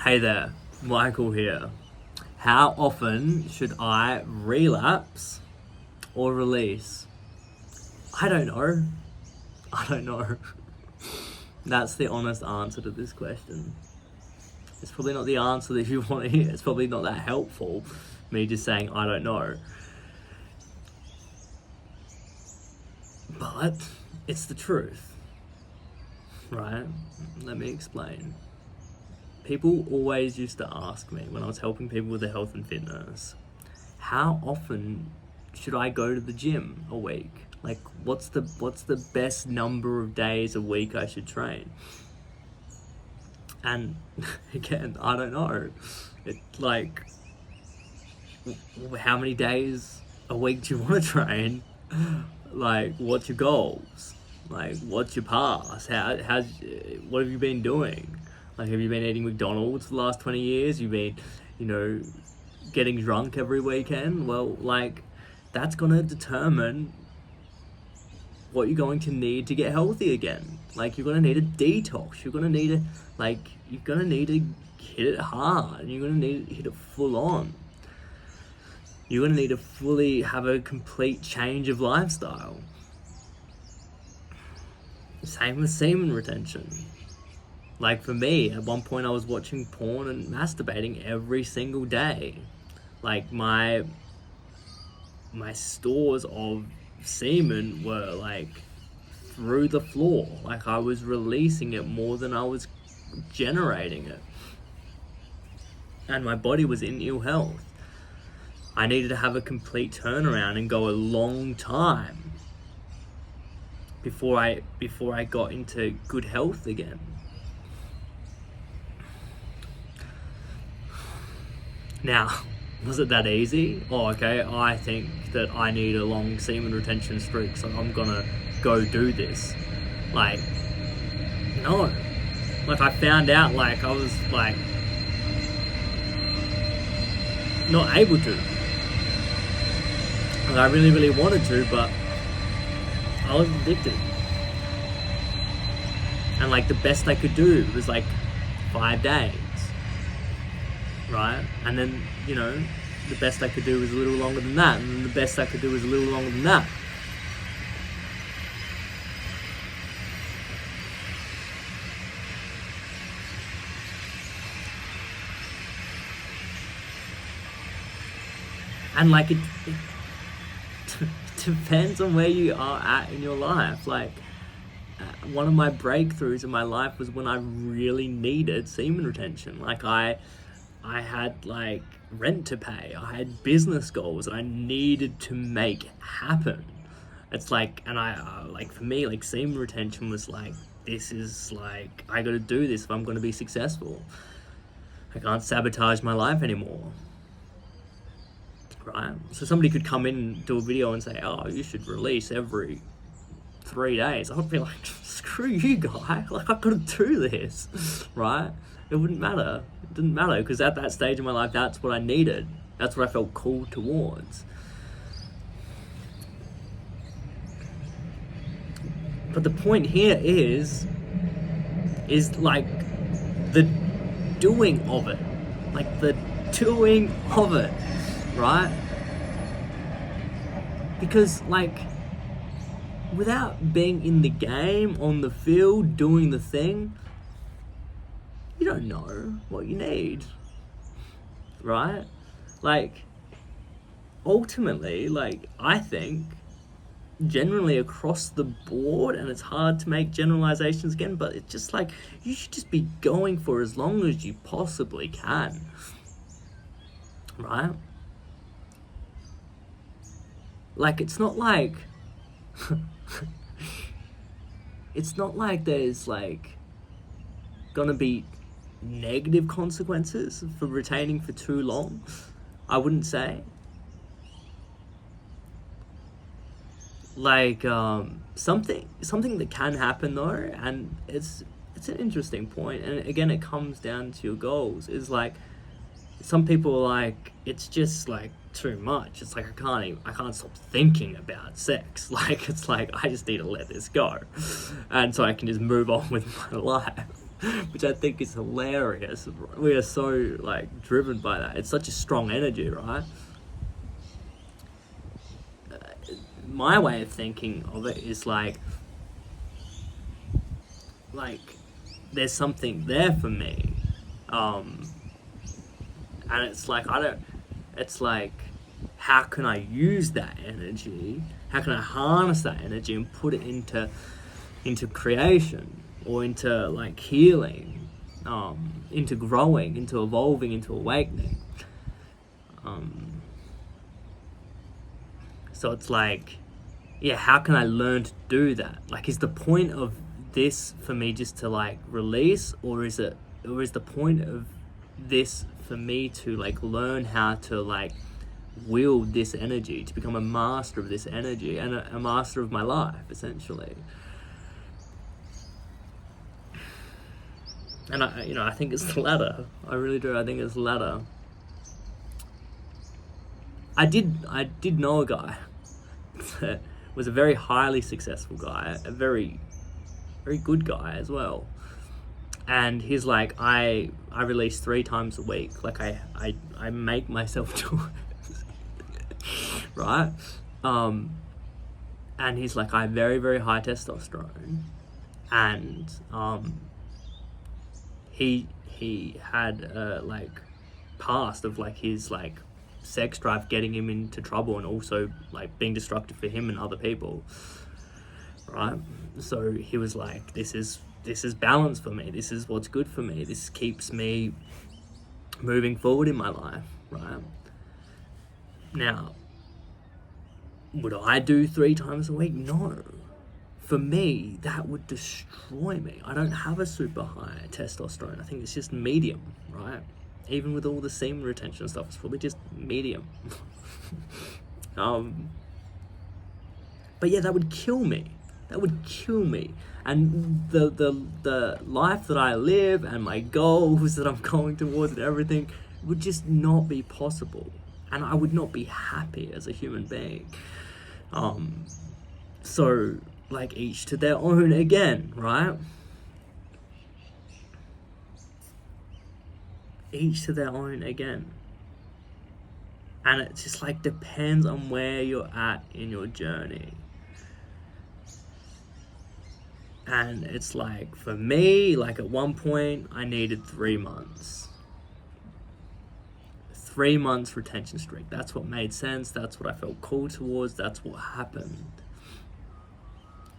Hey there, Michael here. How often should I relapse or release? I don't know. I don't know. That's the honest answer to this question. It's probably not the answer that you want to hear. It's probably not that helpful, me just saying I don't know. But it's the truth, right? Let me explain. People always used to ask me when I was helping people with their health and fitness, how often should I go to the gym a week? Like, what's the best number of days a week I should train? And again, I don't know. It's like, how many days a week do you want to train? Like, what's your goals? Like, what's your past? What have you been doing? Like, have you been eating McDonald's for the last 20 years? You've been, getting drunk every weekend? Well, like, that's going to determine what you're going to need to get healthy again. Like, you're going to need a detox. You're going to need to hit it hard. You're going to need to hit it full on. You're going to need to fully have a complete change of lifestyle. Same with semen retention. Like, for me, at one point I was watching porn and masturbating every single day. Like, my stores of semen were like through the floor. Like, I was releasing it more than I was generating it. And my body was in ill health. I needed to have a complete turnaround and go a long time before I got into good health again. Now, was it that easy? Oh, okay, I think that I need a long semen retention streak, so I'm gonna go do this. Like, no. Like, I found out, like, I was, like, not able to. Like, I really, really wanted to, but I was addicted. And, like, the best I could do was, like, 5 days. Right? And then, the best I could do was a little longer than that, and the best I could do was a little longer than that. And, like, it depends on where you are at in your life. Like, one of my breakthroughs in my life was when I really needed semen retention. Like, I had, like, rent to pay. I had business goals that I needed to make happen. It's like, and for me, like, semen retention was like, this is like, I gotta do this if I'm gonna be successful. I can't sabotage my life anymore. Right? So somebody could come in and do a video and say, oh, you should release every 3 days. I would be like, screw you, guy. Like, I've got to do this. Right? It wouldn't matter. It didn't matter, because at that stage in my life, that's what I needed. That's what I felt called towards. But the point here is like the doing of it. Like, the doing of it. Right? Because, like, without being in the game, on the field, doing the thing, you don't know what you need. Right? Like, ultimately, like, I think, generally across the board, and it's hard to make generalizations again, but it's just like, you should just be going for as long as you possibly can. Right? Like, it's not like there's, like, gonna be negative consequences for retaining for too long. I wouldn't say. Like, something that can happen though, and it's an interesting point, and again, it comes down to your goals, is like, some people are like, it's just like too much. It's like, I can't stop thinking about sex. Like, it's like, I just need to let this go, and so I can just move on with my life. which I think is hilarious. We are so like driven by that. It's such a strong energy, right? My way of thinking of it is like there's something there for me, and it's like it's like, how can I use that energy? How can I harness that energy and put it into creation, or into like healing, into growing, into evolving, into awakening? So it's like, yeah, how can I learn to do that? Like, is the point of this for me just to like release, or is the point of this for me to like learn how to like wield this energy, to become a master of this energy and a master of my life, essentially? And I think it's the latter. I really do. I think it's the latter. I did know a guy that was a very highly successful guy, a very, very good guy as well. And he's like, I release 3 times a week. Like I make myself do it. Right? And he's like, I have very, very high testosterone. And he had like past of like his like sex drive getting him into trouble, and also like being destructive for him and other people, right? So he was like, this is balance for me, this is what's good for me, this keeps me moving forward in my life, right? Now, would I do 3 times a week? No. For me, that would destroy me. I don't have a super high testosterone. I think it's just medium, right? Even with all the semen retention and stuff, it's probably just medium. But yeah, that would kill me. That would kill me. And the life that I live and my goals that I'm going towards and everything would just not be possible. And I would not be happy as a human being. So, like, each to their own again, right? Each to their own again. And it just like depends on where you're at in your journey. And it's like, for me, like at one point I needed 3 months. 3 months retention streak. That's what made sense. That's what I felt called towards. That's what happened.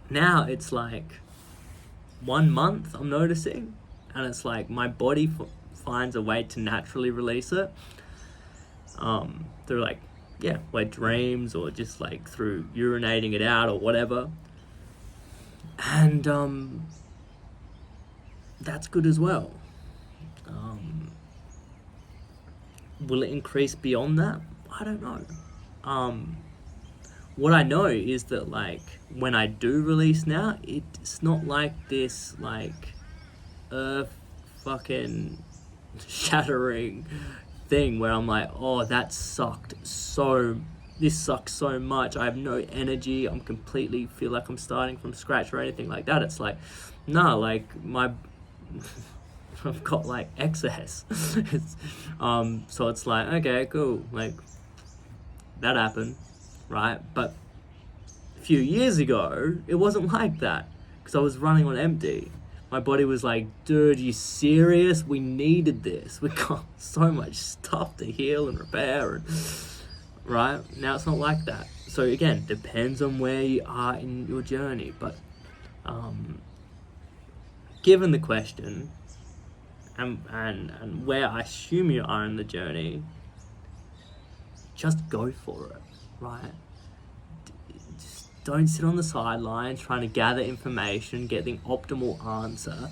Now it's like 1 month I'm noticing, and it's like my body finds a way to naturally release it, through like, yeah, wet dreams, or just like through urinating it out or whatever. And that's good as well. Will it increase beyond that? I don't know. What I know is that like when I do release now, it's not like this like fucking shattering thing where I'm like, oh, this sucks so much, I have no energy, I'm completely feel like I'm starting from scratch or anything like that. It's like, no, like I've got like excess. So it's like, okay, cool, like that happened, right? But a few years ago it wasn't like that, because I was running on empty. My body was like, dude, you serious? We needed this. We got so much stuff to heal and repair, and right? Now it's not like that. So again, depends on where you are in your journey. But given the question and where I assume you are in the journey, just go for it, right? Don't sit on the sidelines trying to gather information, get the optimal answer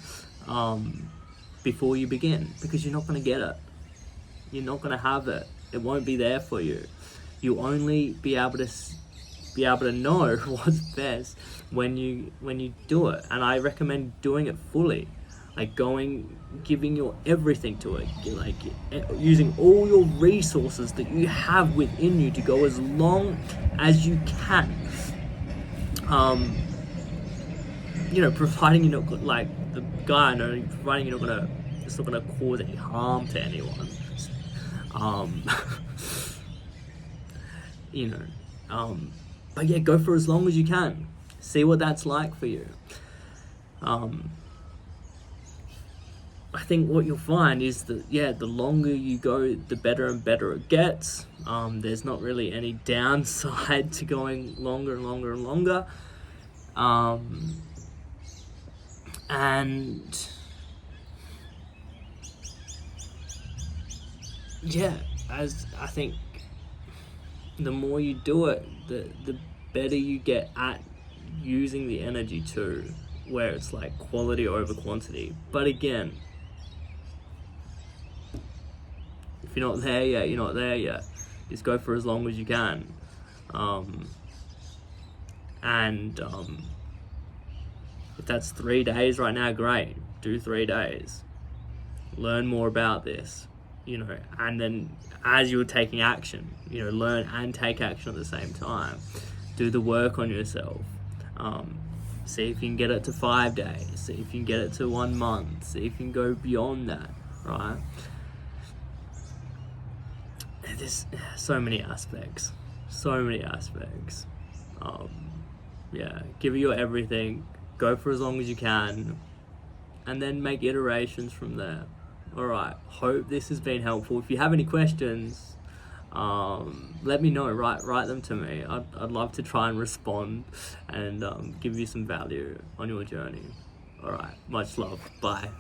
before you begin, because you're not going to get it. You're not going to have it. It won't be there for you. You'll only be able to know what's best when you do it. And I recommend doing it fully, like giving your everything to it, like using all your resources that you have within you to go as long as you can. Providing you're not like guy, no, providing it's not gonna cause any harm to anyone. Um, you know, but yeah, go for as long as you can. See what that's like for you. I think what you'll find is that, yeah, the longer you go, the better and better it gets. There's not really any downside to going longer and longer and longer. And yeah, as I think the more you do it, the better you get at using the energy too, where it's like quality over quantity. But again, if you're not there yet, you're not there yet. Just go for as long as you can. If that's 3 days right now, great. Do 3 days. Learn more about this, and then as you're taking action, learn and take action at the same time. Do the work on yourself. See if you can get it to 5 days. See if you can get it to 1 month. See if you can go beyond that, right? There's so many aspects. Yeah, give it your everything. Go for as long as you can, and then make iterations from there. Alright, hope this has been helpful. If you have any questions, let me know. Write them to me. I'd love to try and respond and give you some value on your journey. Alright, much love. Bye.